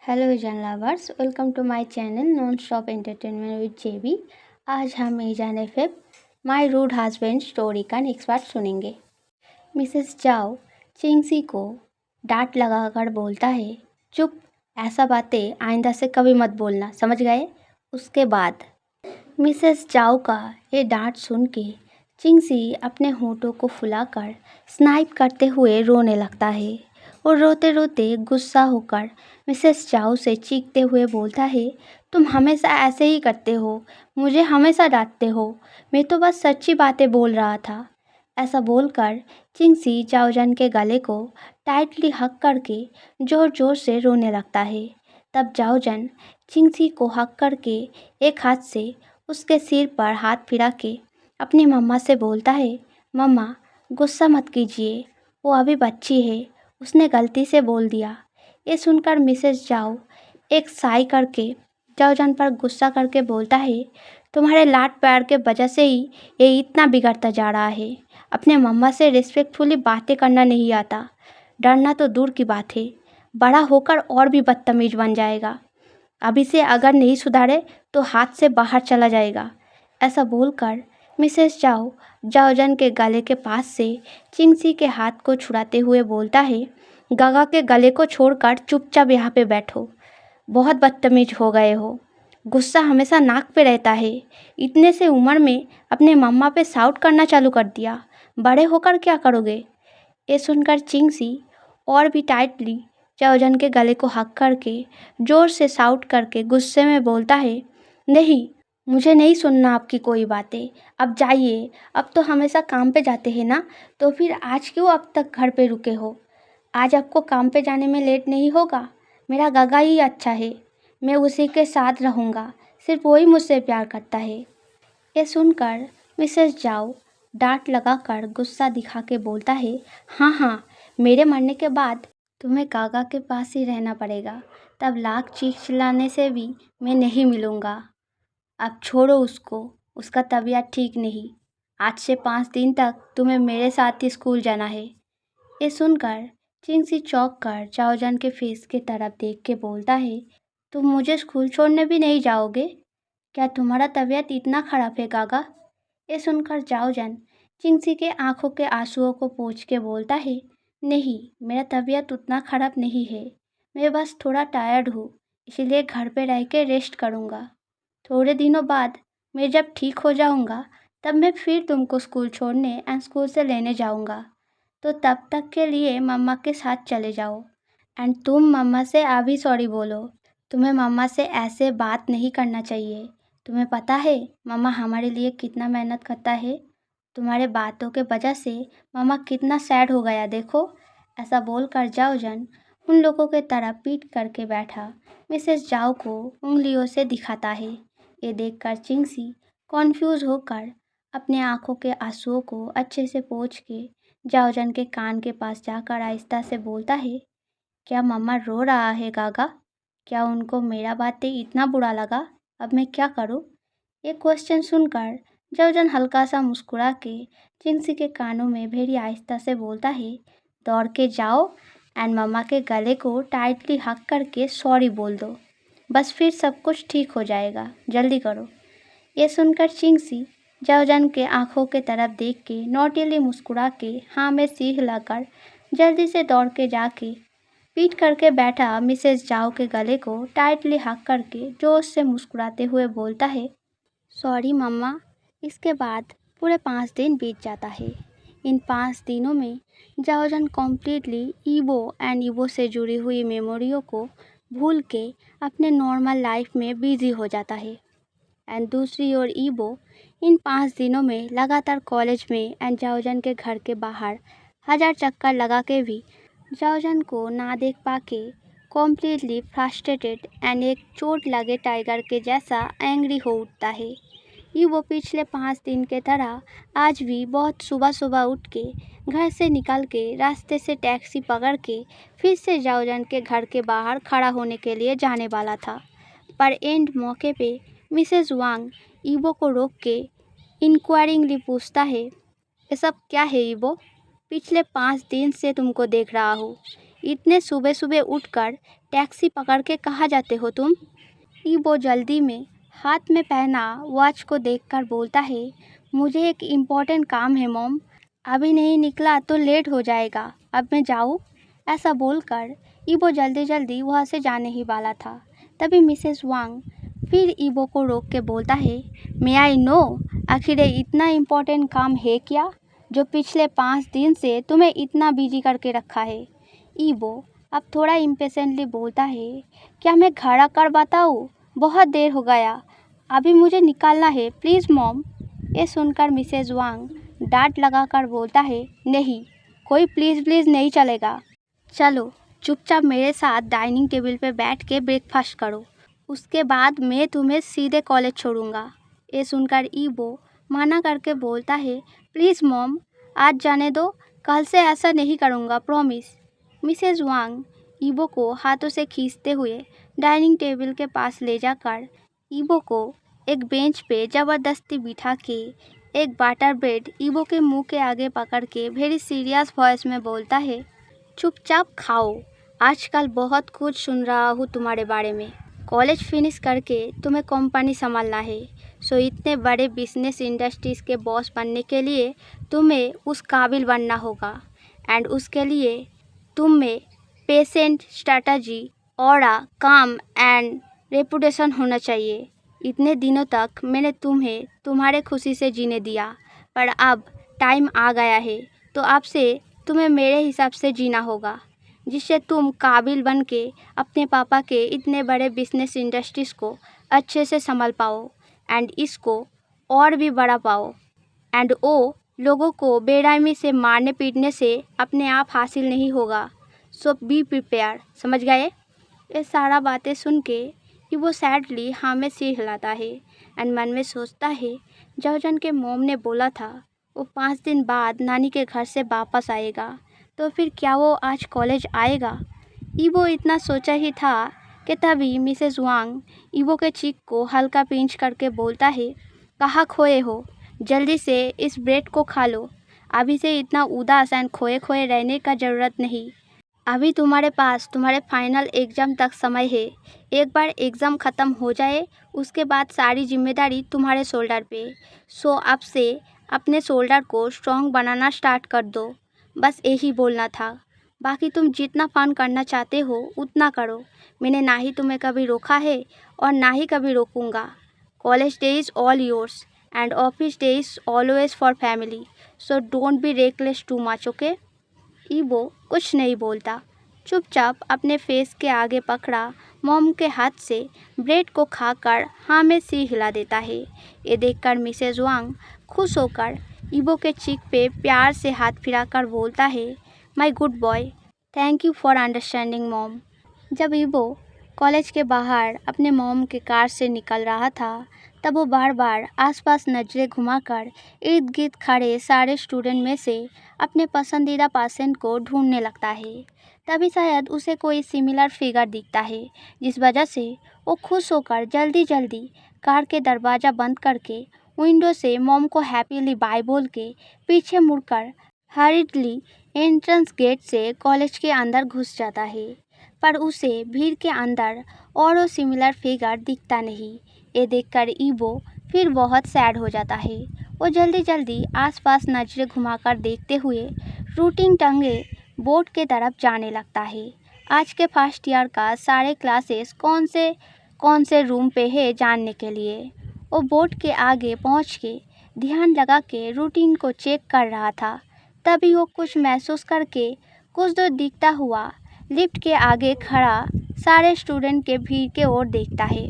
Hello vision lovers, welcome to my channel non stop entertainment with JB. आज हम मीजान FF my rude husband story का next part सुनेंगे। Mrs जाओ चिंगसी को डांट लगाकर बोलता है, चुप, ऐसा बातें आइंदा से कभी मत बोलना, समझ गए। उसके बाद मिसेस जाओ का ये डांट सुन के चिंगसी अपने होठों को फुलाकर स्नाइप करते हुए रोने लगता है और रोते रोते गुस्सा होकर मिसेस जाओ से चीखते हुए बोलता है, तुम हमेशा ऐसे ही करते हो, मुझे हमेशा डांटते हो, मैं तो बस सच्ची बातें बोल रहा था। ऐसा बोलकर चिंगसी जाओजन के गले को टाइटली हक करके जोर जोर से रोने लगता है। तब जाओजन चिंगसी को हक करके एक हाथ से उसके सिर पर हाथ फिरा के अपनी मम्मा से बोलता है, मम्मा गुस्सा मत कीजिए, वो अभी बच्ची है, उसने गलती से बोल दिया। ये सुनकर मिसेस जाओ एक साई करके जाओजन पर गुस्सा करके बोलता है, तुम्हारे लाड प्यार के वजह से ही ये इतना बिगड़ता जा रहा है। अपने मम्मा से रिस्पेक्टफुली बातें करना नहीं आता, डरना तो दूर की बात है, बड़ा होकर और भी बदतमीज बन जाएगा। अभी से अगर नहीं सुधारे तो हाथ से बाहर चला जाएगा। ऐसा बोलकर मिसेस जाओ जाओजन के गले के पास से चिंगसी के हाथ को छुड़ाते हुए बोलता है, गागा के गले को छोड़कर चुपचाप यहाँ पे बैठो, बहुत बदतमीज हो गए हो, गुस्सा हमेशा नाक पे रहता है, इतने से उम्र में अपने मम्मा पे साउट करना चालू कर दिया, बड़े होकर क्या करोगे। ये सुनकर चिंगसी और भी टाइटली जाओजन के गले को हक करके जोर से साउट करके गुस्से में बोलता है, नहीं, मुझे नहीं सुनना आपकी कोई बातें, अब जाइए, अब तो हमेशा काम पे जाते हैं ना, तो फिर आज क्यों अब तक घर पे रुके हो। आज आपको काम पे जाने में लेट नहीं होगा, मेरा गगा ही अच्छा है, मैं उसी के साथ रहूँगा, सिर्फ वही मुझसे प्यार करता है। ये सुनकर मिसेस जाओ डांट लगाकर गुस्सा दिखा के बोलता है, हाँ हाँ, मेरे मरने के बाद तुम्हें काका के पास ही रहना पड़ेगा, तब लाख चीख चिल्लाने से भी मैं नहीं मिलूँगा। अब छोड़ो उसको, उसका तबीयत ठीक नहीं, आज से 5 दिन तक तुम्हें मेरे साथ ही स्कूल जाना है। ये सुनकर चिंगसी चौंक कर जाओजन के फेस की तरफ देख के बोलता है, तुम मुझे स्कूल छोड़ने भी नहीं जाओगे, क्या तुम्हारा तबीयत इतना ख़राब है गागा। ये सुनकर जाओजन चिंगसी के आंखों के आंसुओं को पोंछ के बोलता है, नहीं, मेरा तबीयत उतना ख़राब नहीं है, मैं बस थोड़ा टायर्ड हूँ, इसलिए घर पे रह के रेस्ट करूँगा। थोड़े दिनों बाद मैं जब ठीक हो जाऊँगा तब मैं फिर तुमको स्कूल छोड़ने एंड स्कूल से लेने जाऊँगा, तो तब तक के लिए मम्मा के साथ चले जाओ एंड तुम मम्मा से अभी सॉरी बोलो। तुम्हें मम्मा से ऐसे बात नहीं करना चाहिए, तुम्हें पता है मम्मा हमारे लिए कितना मेहनत करता है, तुम्हारे बातों के वजह से मम्मा कितना सैड हो गया देखो। ऐसा बोलकर जाओजन उन लोगों के तरफ पीट करके बैठा मिसेस जाओ को उंगलियों से दिखाता है। ये देखकर चिंगसी कॉन्फ्यूज़ होकर अपने आंखों के आंसुओं को अच्छे से पोंछ के जाओजन के कान के पास जाकर आहिस्ता से बोलता है, क्या मम्मा रो रहा है गागा, क्या उनको मेरा बातें इतना बुरा लगा, अब मैं क्या करूँ। ये क्वेश्चन सुनकर जाओजन हल्का सा मुस्कुरा के चिंगसी के कानों में भेड़ी आहिस्ता से बोलता है, दौड़ के जाओ एंड मम्मा के गले को टाइटली हक करके सॉरी बोल दो, बस फिर सब कुछ ठीक हो जाएगा, जल्दी करो। ये सुनकर चिंगसी जाओजन के आंखों के तरफ देख के नोटिली मुस्कुरा के हाँ में सिर हिलाकर जल्दी से दौड़ के जाके पीट करके बैठा मिसेस जाओ के गले को टाइटली हक करके जोर से मुस्कुराते हुए बोलता है, सॉरी मम्मा। इसके बाद पूरे 5 दिन बीत जाता है। इन 5 दिनों में जाओजन कम्प्लीटली ईवो एंड ईवो से जुड़ी हुई मेमोरियों को भूल के अपने नॉर्मल लाइफ में बिजी हो जाता है एंड दूसरी ओर ईवो इन 5 दिनों में लगातार कॉलेज में एंड जाओजन के घर के बाहर 1000 चक्कर लगा के भी जाओजन को ना देख पाके कॉम्प्लीटली फ्रस्ट्रेटेड एंड एक चोट लगे टाइगर के जैसा एंग्री हो उठता है। ईवो पिछले 5 दिन के तरह आज भी बहुत सुबह सुबह उठ के घर से निकल के रास्ते से टैक्सी पकड़ के फिर से जाओजन के घर के बाहर खड़ा होने के लिए जाने वाला था, पर एंड मौके पे मिसेस वांग ईवो को रोक के इंक्वायरिंगली पूछता है, ये सब क्या है ईवो, पिछले 5 दिन से तुमको देख रहा हूँ, इतने सुबह सुबह उठकर टैक्सी पकड़ के कहाँ जाते हो तुम? ईबो जल्दी में हाथ में पहना वॉच को देखकर बोलता है, मुझे एक इम्पोर्टेंट काम है मॉम, अभी नहीं निकला तो लेट हो जाएगा, अब मैं जाऊँ? ऐसा बोलकर ईबो जल्दी जल्दी वहाँ से जाने ही वाला था। तभी मिसेस वांग फिर ईबो को रोक के बोलता है, मे आई नो, आखिर ये इतना इम्पोर्टेंट काम है क्या जो पिछले 5 दिन से तुम्हें इतना बिजी करके रखा है? ईबो अब थोड़ा इम्पेशेंटली बोलता है, क्या मैं खड़ा कर बताऊँ? बहुत देर हो गया, अभी मुझे निकालना है, प्लीज़ मॉम। ये सुनकर मिसेस वांग डांट लगाकर बोलता है, नहीं, कोई प्लीज़ प्लीज़ नहीं चलेगा। चलो चुपचाप मेरे साथ डाइनिंग टेबल पे बैठ के ब्रेकफास्ट करो, उसके बाद मैं तुम्हें सीधे कॉलेज छोड़ूंगा। ये सुनकर ईबो मना करके बोलता है, प्लीज़ मॉम, आज जाने दो, कल से ऐसा नहीं करूँगा, प्रॉमिस। मिसेस वांग ईबो को हाथों से खींचते हुए डाइनिंग टेबल के पास ले जाकर ईबो को एक बेंच पे ज़बरदस्ती बिठा के एक बटर ब्रेड ईबो के मुंह के आगे पकड़ के वेरी सीरियस वॉइस में बोलता है, चुपचाप खाओ, आजकल बहुत कुछ सुन रहा हूँ तुम्हारे बारे में। कॉलेज फिनिश करके तुम्हें कंपनी संभालना है, सो इतने बड़े बिजनेस इंडस्ट्रीज़ के बॉस बनने के लिए तुम्हें उस काबिल बनना होगा, एंड उसके लिए तुम में पेशेंट, स्ट्रैटेजी, ऑरा, काम एंड रेपुटेशन होना चाहिए। इतने दिनों तक मैंने तुम्हें तुम्हारे खुशी से जीने दिया, पर अब टाइम आ गया है, तो अब से तुम्हें मेरे हिसाब से जीना होगा, जिससे तुम काबिल बन के अपने पापा के इतने बड़े बिजनेस इंडस्ट्रीज़ को अच्छे से संभाल पाओ एंड इसको और भी बढ़ा पाओ, एंड वो लोगों को बेरहमी से मारने पीटने से अपने आप हासिल नहीं होगा, सो बी प्रिपेयर, समझ गए? ये सारा बातें सुन के कि वो सैडली हाँ में सिर हिलाता है एंड मन में सोचता है, जौजन के मोम ने बोला था वो 5 दिन बाद नानी के घर से वापस आएगा, तो फिर क्या वो आज कॉलेज आएगा? ईबो इतना सोचा ही था कि तभी मिसेस वांग ईबो के चीक को हल्का पिंच करके बोलता है, कहाँ खोए हो, जल्दी से इस ब्रेड को खा लो, अभी से इतना उदास एंड खोए खोए रहने का ज़रूरत नहीं, अभी तुम्हारे पास तुम्हारे फाइनल एग्ज़ाम तक समय है, एक बार एग्ज़ाम ख़त्म हो जाए उसके बाद सारी जिम्मेदारी तुम्हारे शोल्डर पे, सो अब से अपने शोल्डर को स्ट्रॉन्ग बनाना स्टार्ट कर दो, बस यही बोलना था, बाकी तुम जितना फ़न करना चाहते हो उतना करो, मैंने ना ही तुम्हें कभी रोका है और ना ही कभी रोकूंगा। College day is all yours and office day is always for family, so don't be reckless too much, okay? ईबो कुछ नहीं बोलता, चुपचाप अपने फेस के आगे पकड़ा मॉम के हाथ से ब्रेड को खाकर हाँ में सिर हिला देता है। ये देखकर मिसेस वांग खुश होकर ईबो के चीक पे प्यार से हाथ फिराकर बोलता है, my good boy, thank you for understanding mom. जब ईबो कॉलेज के बाहर अपने मॉम के कार से निकल रहा था, तब वो बार बार आसपास नज़रें घुमाकर इर्द गिर्द खड़े सारे स्टूडेंट में से अपने पसंदीदा पर्सन को ढूंढने लगता है। तभी शायद उसे कोई सिमिलर फिगर दिखता है, जिस वजह से वो खुश होकर जल्दी जल्दी कार के दरवाज़ा बंद करके विंडो से मॉम को हैप्पीली बाय बोल के पीछे मुड़कर हरिडली एंट्रेंस गेट से कॉलेज के अंदर घुस जाता है। पर उसे भीड़ के अंदर और वो सिमिलर फिगर दिखता नहीं। ये देखकर ईबो फिर बहुत सैड हो जाता है। वो जल्दी जल्दी आसपास नजरें घुमाकर देखते हुए रूटीन टंगे बोर्ड के तरफ जाने लगता है। आज के फर्स्ट ईयर का सारे क्लासेस कौन से रूम पे है जानने के लिए वो बोर्ड के आगे पहुंच के ध्यान लगा के रूटीन को चेक कर रहा था। तभी वो कुछ महसूस करके कुछ दूर दिखता हुआ लिफ्ट के आगे खड़ा सारे स्टूडेंट के भीड़ के ओर देखता है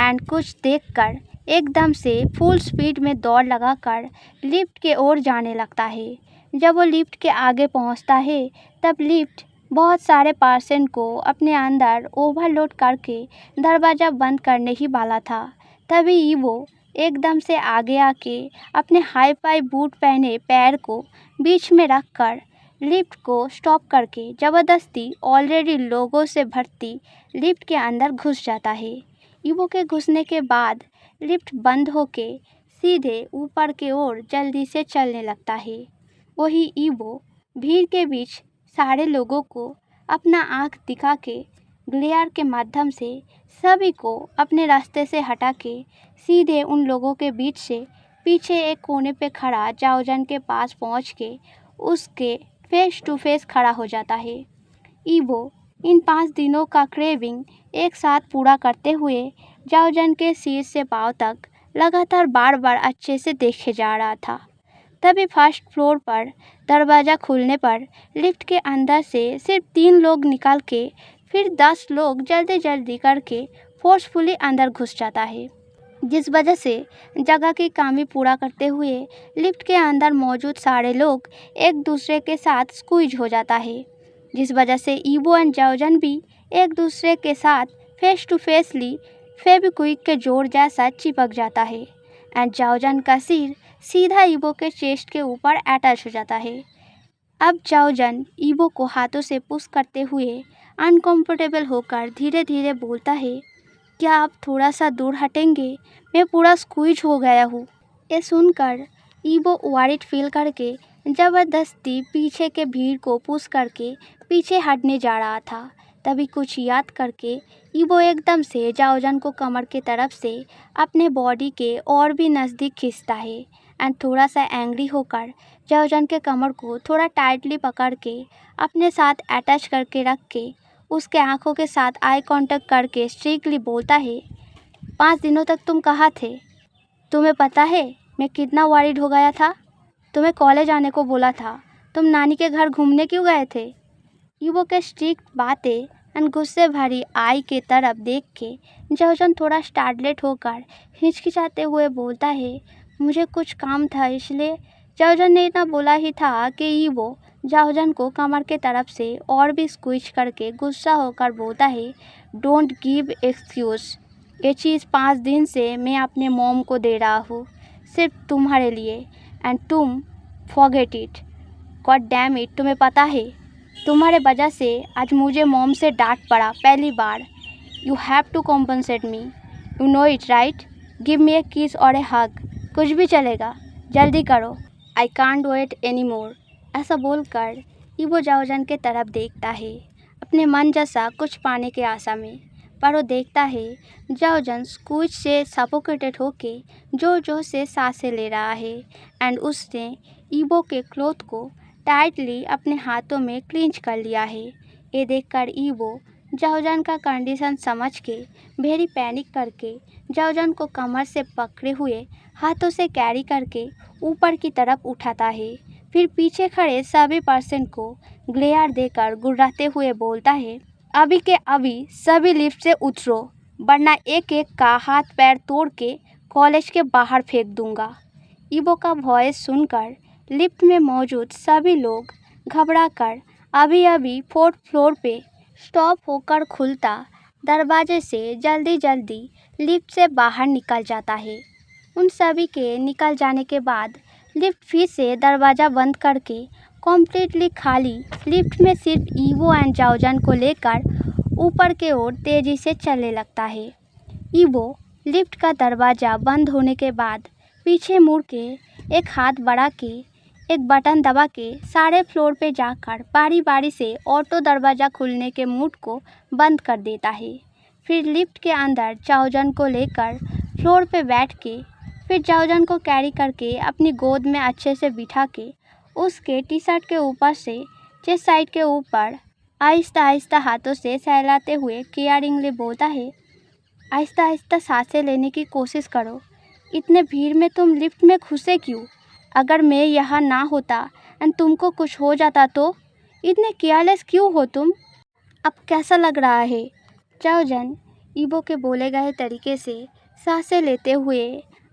एंड कुछ देखकर एकदम से फुल स्पीड में दौड़ लगाकर लिफ्ट के ओर जाने लगता है। जब वो लिफ्ट के आगे पहुंचता है, तब लिफ्ट बहुत सारे पर्सन को अपने अंदर ओवरलोड करके दरवाज़ा बंद करने ही वाला था। तभी ईवो एकदम से आगे आके अपने हाई फाई बूट पहने पैर को बीच में रखकर लिफ्ट को स्टॉप करके ज़बरदस्ती ऑलरेडी लोगों से भरती लिफ्ट के अंदर घुस जाता है। ईवो के घुसने के बाद लिफ्ट बंद होके सीधे ऊपर के ओर जल्दी से चलने लगता है। वही ईवो भीड़ के बीच सारे लोगों को अपना आँख दिखा के ग्लेयर के माध्यम से सभी को अपने रास्ते से हटा के सीधे उन लोगों के बीच से पीछे एक कोने पे खड़ा जाओजन के पास पहुंच के उसके फेस टू फेस खड़ा हो जाता है। ईवो इन 5 दिनों का क्रेविंग एक साथ पूरा करते हुए जाओजन के सिर से पाँव तक लगातार बार बार अच्छे से देखे जा रहा था। तभी फर्स्ट फ्लोर पर दरवाज़ा खुलने पर लिफ्ट के अंदर से सिर्फ 3 लोग निकल के फिर 10 लोग जल्दी जल्दी करके फोर्सफुली अंदर घुस जाता है, जिस वजह से जगह की कमी पूरा करते हुए लिफ्ट के अंदर मौजूद सारे लोग एक दूसरे के साथ स्क्वीज हो जाता है, जिस वजह से ईवो एंड जाओजन भी एक दूसरे के साथ फेस टू फेसली फेविक्विक के जोड़ जैसा चिपक जाता है एंड जाओजन का सिर सीधा ईवो के चेस्ट के ऊपर अटैच हो जाता है। अब जाओजन ईवो को हाथों से पुश करते हुए अनकंफर्टेबल होकर धीरे धीरे बोलता है, क्या आप थोड़ा सा दूर हटेंगे, मैं पूरा स्क्वीज हो गया हूँ। ये सुनकर ईवो वॉरिड फील करके ज़बरदस्ती पीछे के भीड़ को पुश करके पीछे हटने जा रहा था। तभी कुछ याद करके ईवो एकदम से जाओजन को कमर की तरफ से अपने बॉडी के और भी नज़दीक खींचता है एंड थोड़ा सा एंग्री होकर जाओजन के कमर को थोड़ा टाइटली पकड़ के अपने साथ अटैच करके रख के उसके आंखों के साथ आई कांटेक्ट करके स्ट्रिक्टली बोलता है, 5 दिनों तक तुम कहाँ थे? तुम्हें पता है मैं कितना वॉरिड हो गया था? तुम्हें कॉलेज आने को बोला था, तुम नानी के घर घूमने क्यों गए थे? ईवो के स्ट्रिक्ट बातें एंड गुस्से भरी आई के तरफ देख के जाओजन थोड़ा स्टार्टलेट होकर हिचकिचाते हुए बोलता है, मुझे कुछ काम था इसलिए। जाओजन ने इतना बोला ही था कि ईवो जाओजन को कमर के तरफ से और भी स्क्विच करके गुस्सा होकर बोलता है, डोंट गिव एक्सक्यूज़। ये चीज़ 5 दिन से मैं अपने मॉम को दे रहा हूँ, सिर्फ तुम्हारे लिए, एंड तुम forget it. God damn it, तुम्हें पता है तुम्हारे वजह से आज मुझे मॉम से डांट पड़ा पहली बार। You have to compensate me, you know it right. Give me a kiss और ए हग, कुछ भी चलेगा, जल्दी करो, I can't wait anymore. ऐसा बोलकर ईवो जाओजन के तरफ देखता है अपने मन जैसा कुछ पाने के आशा में, पर वो देखता है जाओजन स्क्वीज से सफोकेटेड होके जोर जोर से सांसें ले रहा है एंड उसने ईवो के क्लोथ को टाइटली अपने हाथों में क्लिंच कर लिया है। ये देखकर ईवो जाओजन का कंडीशन समझ के वेरी पैनिक करके जाओजन को कमर से पकड़े हुए हाथों से कैरी करके ऊपर की तरफ उठाता है। फिर पीछे खड़े सभी पर्सन को ग्लेयर देकर गुर्राते हुए बोलता है, अभी के अभी सभी लिफ्ट से उतरो, वरना एक एक का हाथ पैर तोड़ के कॉलेज के बाहर फेंक दूंगा। ईवो का वॉइस सुनकर लिफ्ट में मौजूद सभी लोग घबराकर अभी अभी 4th फ्लोर पे स्टॉप होकर खुलता दरवाजे से जल्दी जल्दी लिफ्ट से बाहर निकल जाता है। उन सभी के निकल जाने के बाद लिफ्ट फिर से दरवाज़ा बंद करके कम्प्लीटली खाली लिफ्ट में सिर्फ ईवो एंड जाओजन को लेकर ऊपर के ओर तेज़ी से चलने लगता है। ईवो लिफ्ट का दरवाज़ा बंद होने के बाद पीछे मुड़ के एक हाथ बढ़ा के एक बटन दबा के सारे फ्लोर पे जाकर बारी बारी से ऑटो दरवाज़ा खुलने के मूड को बंद कर देता है। फिर लिफ्ट के अंदर जाओजन को लेकर फ्लोर पे बैठ के फिर जाओजन को कैरी करके अपनी गोद में अच्छे से बिठा के उसके टी शर्ट के ऊपर से चेस्ट साइड के ऊपर आहिस्ता आहिस्ता हाथों से सहलाते हुए केयरिंगली बोलता है, आहिस्ता आहिस्ता सांसें लेने की कोशिश करो, इतने भीड़ में तुम लिफ्ट में घुसे क्यों? अगर मैं यहाँ ना होता एंड तुमको कुछ हो जाता तो? इतने केयरलेस क्यों हो तुम? अब कैसा लग रहा है? जाओजन ईवो के बोले गए तरीके से सांसें लेते हुए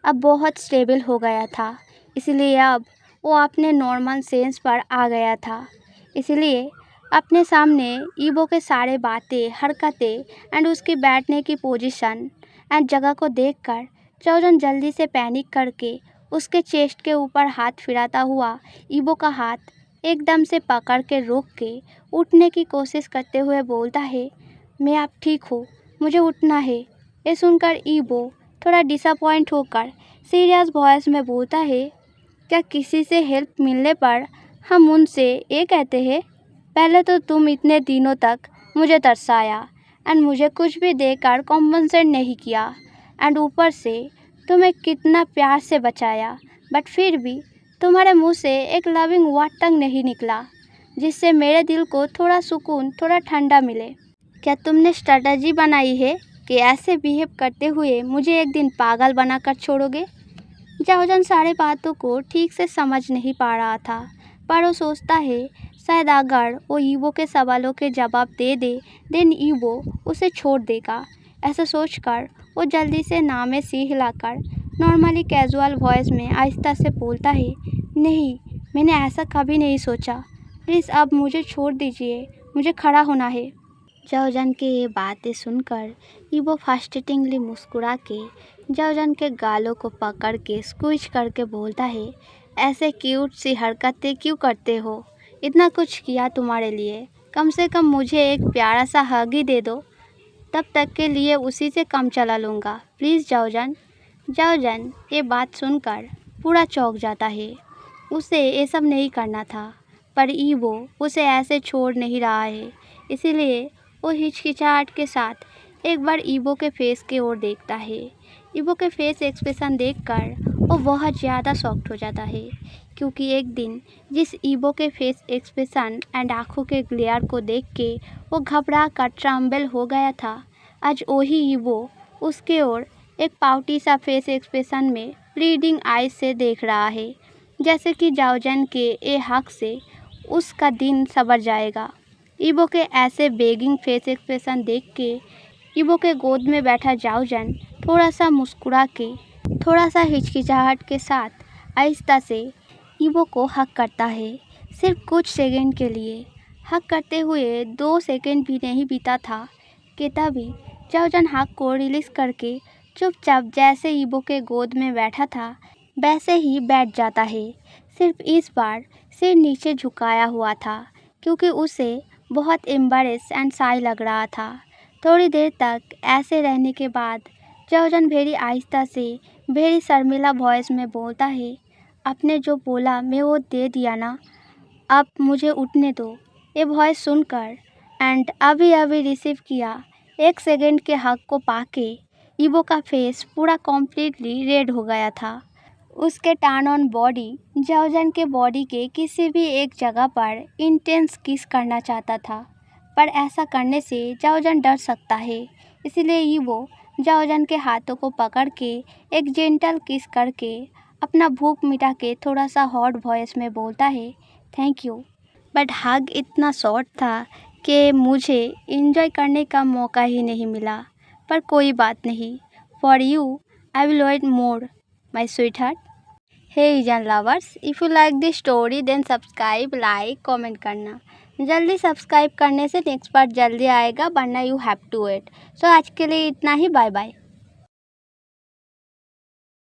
अब बहुत स्टेबल हो गया था, इसलिए अब वो अपने नॉर्मल सेंस पर आ गया था। इसलिए अपने सामने ईवो के सारे बातें, हरकतें एंड उसकी बैठने की पोजीशन एंड जगह को देखकर जाओजन जल्दी से पैनिक करके उसके चेस्ट के ऊपर हाथ फिराता हुआ ईवो का हाथ एकदम से पकड़ के रोक के उठने की कोशिश करते हुए बोलता है, मैं अब ठीक हूँ, मुझे उठना है। ये सुनकर ईवो थोड़ा डिसअपॉइंट होकर सीरियस वॉइस में बोलता है, क्या किसी से हेल्प मिलने पर हम उनसे ये कहते हैं, पहले तो तुम इतने दिनों तक मुझे तरसाया एंड मुझे कुछ भी देकर कॉम्पनसेट नहीं किया, एंड ऊपर से तुम्हें कितना प्यार से बचाया, बट फिर भी तुम्हारे मुंह से एक लविंग वर्ड तक नहीं निकला जिससे मेरे दिल को थोड़ा सुकून, थोड़ा ठंडा मिले। क्या तुमने स्ट्रैटेजी बनाई है कि ऐसे बिहेव करते हुए मुझे एक दिन पागल बनाकर छोड़ोगे? जाओजन सारे बातों को ठीक से समझ नहीं पा रहा था, पर वो सोचता है शायद अगर वो ईवो के सवालों के जवाब दे दे देन ईवो उसे छोड़ देगा। ऐसा सोचकर वो जल्दी से नामे सिर हिलाकर नॉर्मली कैजुअल वॉइस में आहिस्ता से बोलता है, नहीं, मैंने ऐसा कभी नहीं सोचा, प्लीज़ अब मुझे छोड़ दीजिए, मुझे खड़ा होना है। जाओजन की ये बातें सुनकर ईवो फ्रस्ट्रेटिंगली मुस्कुरा के जाओजन के गालों को पकड़ के स्क्विच करके बोलता है, ऐसे क्यूट सी हरकतें क्यों करते हो? इतना कुछ किया तुम्हारे लिए, कम से कम मुझे एक प्यारा सा हग ही दे दो, तब तक के लिए उसी से काम चला लूँगा, प्लीज़ जाओजन। जाओजन ये बात सुनकर पूरा चौंक जाता है। उसे ये सब नहीं करना था, पर ईवो उसे ऐसे छोड़ नहीं रहा है, इसीलिए वो हिचकिचाहट के साथ एक बार ईवो के फेस की ओर देखता है। ईवो के फेस एक्सप्रेशन देखकर वो बहुत ज़्यादा शॉक्ड हो जाता है, क्योंकि एक दिन जिस ईवो के फेस एक्सप्रेशन एंड आँखों के ग्लेयर को देख के वो घबरा कर ट्रम्बल हो गया था, आज वही ईवो उसके ओर एक पाउटी सा फेस एक्सप्रेशन में प्लीडिंग आइज से देख रहा है, जैसे कि जाओजन के ये हक से उसका दिन संवर जाएगा। ईवो के ऐसे बेगिंग फेस एक्सप्रेशन देख के ईवो के गोद में बैठा जाओजन थोड़ा सा मुस्कुरा के थोड़ा सा हिचकिचाहट के साथ आहिस्ता से ईवो को हक करता है, सिर्फ कुछ सेकंड के लिए। हक करते हुए 2 सेकंड भी नहीं बीता था कि तभी जाओजन हक को रिलीज करके चुपचाप जैसे ईवो के गोद में बैठा था वैसे ही बैठ जाता है। सिर्फ इस बार सिर नीचे झुकाया हुआ था, क्योंकि उसे बहुत एम्बैरेस एंड शाय लग रहा था। थोड़ी देर तक ऐसे रहने के बाद जाओजन भेरी आहिस्ता से भेरी शर्मिला वॉइस में बोलता है, आपने जो बोला मैं वो दे दिया ना, अब मुझे उठने दो। ये वॉइस सुनकर एंड अभी अभी रिसीव किया 1 सेकंड के हक को पाके ईवो का फेस पूरा कम्प्लीटली रेड हो गया था। उसके टर्न ऑन बॉडी जाओजन के बॉडी के किसी भी एक जगह पर इंटेंस किस करना चाहता था, पर ऐसा करने से जाओजन डर सकता है, इसलिए ईवो जाओजन के हाथों को पकड़ के एक जेंटल किस करके अपना भूख मिटा के थोड़ा सा हॉट वॉइस में बोलता है, थैंक यू। बट हग इतना शॉर्ट था कि मुझे इंजॉय करने का मौका ही नहीं मिला, पर कोई बात नहीं, for you I will wait more my sweetheart. Hey Ijan lovers, if you like this story then subscribe, like, comment करना। जल्दी सब्सक्राइब करने से नेक्स्ट पार्ट जल्दी आएगा, वरना यू हैव टू वेट। सो आज के लिए इतना ही, बाय बाय।